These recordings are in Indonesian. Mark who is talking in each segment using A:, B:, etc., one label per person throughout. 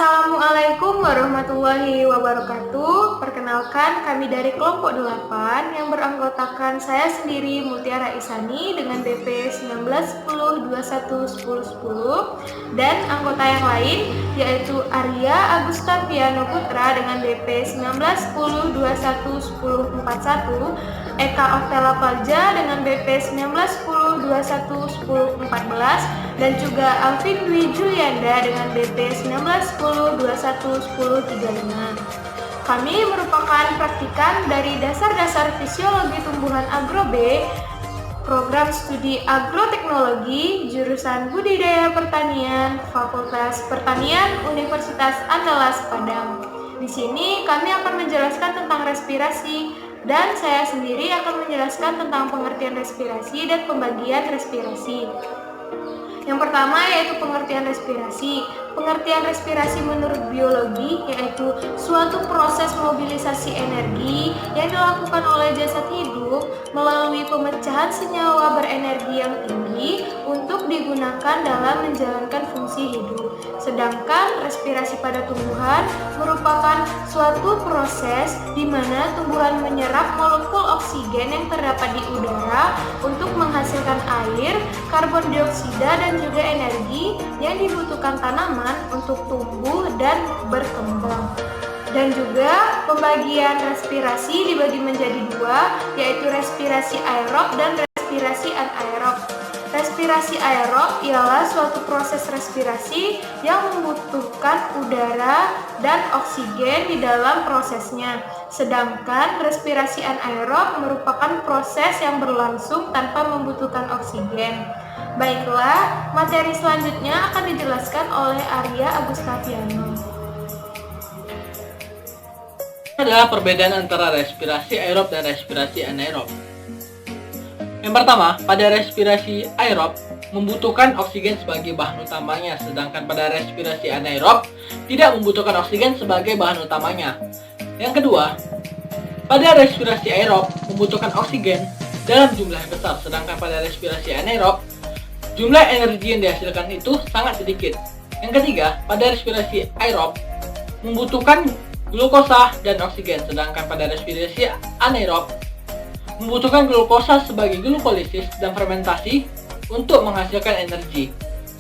A: Assalamualaikum warahmatullahi wabarakatuh. Perkenalkan, kami dari kelompok 8 yang beranggotakan saya sendiri Mutiara Isani dengan BP 1910211010 dan anggota yang lain yaitu Arya Agustaviano Putra dengan BP 1910211041, Eka Oktela Palja dengan BP 1910211014 dan juga Alvin Dwi Julianda dengan BP 1910211035. Kami merupakan praktikan dari dasar-dasar fisiologi tumbuhan Agro B, program studi agroteknologi, jurusan budidaya pertanian, Fakultas Pertanian, Universitas Andalas Padang. Di sini kami akan menjelaskan tentang respirasi dan saya sendiri akan menjelaskan tentang pengertian respirasi dan pembagian respirasi. Yang pertama yaitu pengertian respirasi. Pengertian respirasi menurut biologi yaitu suatu proses mobilisasi energi yang dilakukan oleh jasad hidup melalui pemecahan senyawa berenergi yang tinggi untuk digunakan dalam menjalankan fungsi hidup. Sedangkan respirasi pada tumbuhan merupakan suatu proses di mana tumbuhan menyerap molekul oksigen yang terdapat di udara untuk menghasilkan air, karbon dioksida dan juga energi yang dibutuhkan tanaman untuk tumbuh dan berkembang. Dan juga pembagian respirasi dibagi menjadi dua, yaitu respirasi aerob dan respirasi anaerob. Respirasi aerob ialah suatu proses respirasi yang membutuhkan udara dan oksigen di dalam prosesnya. Sedangkan respirasi anaerob merupakan proses yang berlangsung tanpa membutuhkan oksigen. Baiklah, materi selanjutnya akan dijelaskan oleh Arya Agustaviano.
B: Adalah perbedaan antara respirasi aerob dan respirasi anaerob. Yang pertama, pada respirasi aerob membutuhkan oksigen sebagai bahan utamanya, sedangkan pada respirasi anaerob tidak membutuhkan oksigen sebagai bahan utamanya. Yang kedua, pada respirasi aerob membutuhkan oksigen dalam jumlah yang besar, sedangkan pada respirasi anaerob jumlah energi yang dihasilkan itu sangat sedikit. Yang ketiga, pada respirasi aerob membutuhkan glukosa dan oksigen, sedangkan pada respirasi anaerob membutuhkan glukosa sebagai glukolisis dan fermentasi untuk menghasilkan energi.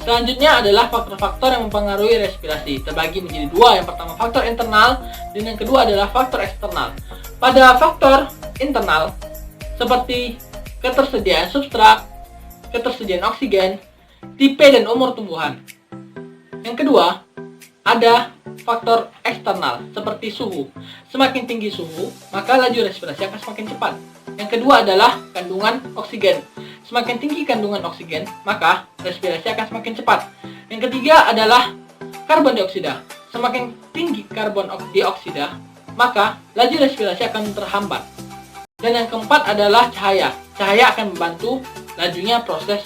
B: Selanjutnya adalah faktor-faktor yang mempengaruhi respirasi, terbagi menjadi dua. Yang pertama faktor internal dan yang kedua adalah faktor eksternal. Pada faktor internal seperti ketersediaan substrat, ketersediaan oksigen, tipe dan umur tumbuhan. Yang kedua, ada faktor eksternal seperti suhu. Semakin tinggi suhu, maka laju respirasi akan semakin cepat. Yang kedua adalah kandungan oksigen. Semakin tinggi kandungan oksigen, maka respirasi akan semakin cepat. Yang ketiga adalah karbon dioksida. Semakin tinggi karbon dioksida, maka laju respirasi akan terhambat. Dan yang keempat adalah cahaya. Cahaya akan membantu lajunya proses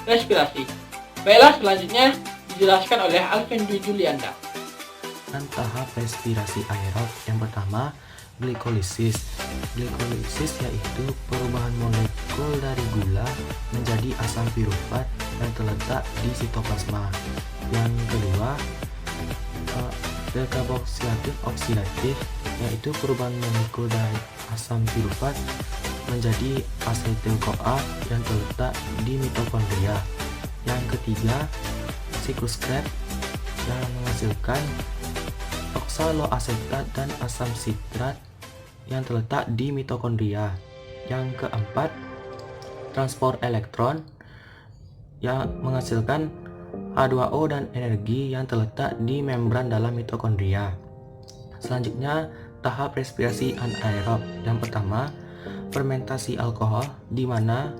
B: respirasi. Baiklah, selanjutnya dijelaskan oleh Alvin Dwi Julianda.
C: Tahap respirasi aerob yang pertama, glikolisis. Glikolisis yaitu perubahan molekul dari gula menjadi asam pirufat yang terletak di sitoplasma. Yang kedua, dekarboksilatif oksidatif yaitu perubahan molekul dari asam pirufat menjadi asetil-CoA yang terletak di mitokondria. Yang ketiga, siklus Krebs yang menghasilkan oksaloasetat dan asam sitrat yang terletak di mitokondria. Yang keempat, transport elektron yang menghasilkan H2O dan energi yang terletak di membran dalam mitokondria. Selanjutnya, tahap respirasi anaerob. Yang pertama, fermentasi alkohol di mana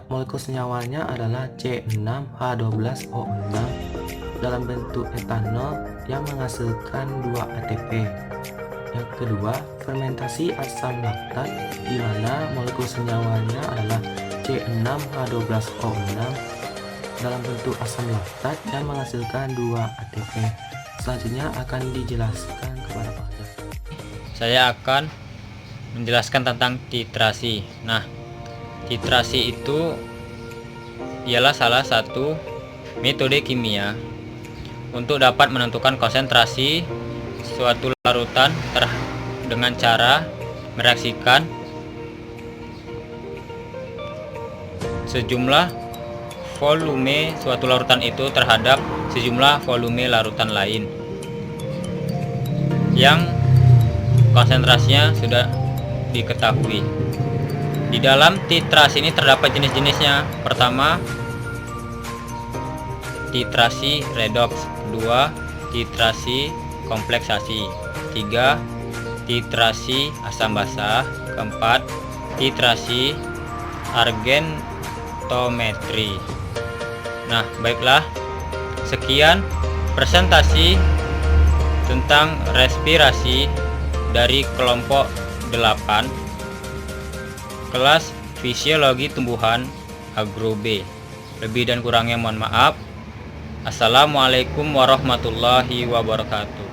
C: molekul senyawanya adalah C6H12O6 dalam bentuk etanol yang menghasilkan 2 ATP. Yang kedua, fermentasi asam laktat di mana molekul senyawanya adalah C6H12O6 dalam bentuk asam laktat yang menghasilkan 2 ATP. Selanjutnya akan dijelaskan kepada Pak Alja.
D: Saya akan menjelaskan tentang titrasi. Nah, titrasi itu ialah salah satu metode kimia untuk dapat menentukan konsentrasi suatu larutan dengan cara mereaksikan sejumlah volume suatu larutan itu terhadap sejumlah volume larutan lain yang konsentrasinya sudah diketahui. Di dalam titrasi ini terdapat jenis-jenisnya. Pertama, titrasi redoks. Kedua, titrasi kompleksasi. Tiga, titrasi asam basa. Keempat, titrasi argentometri. Nah, baiklah, sekian presentasi tentang respirasi dari kelompok 8 kelas fisiologi tumbuhan Agro B. Lebih dan kurangnya mohon maaf. Assalamualaikum warahmatullahi wabarakatuh.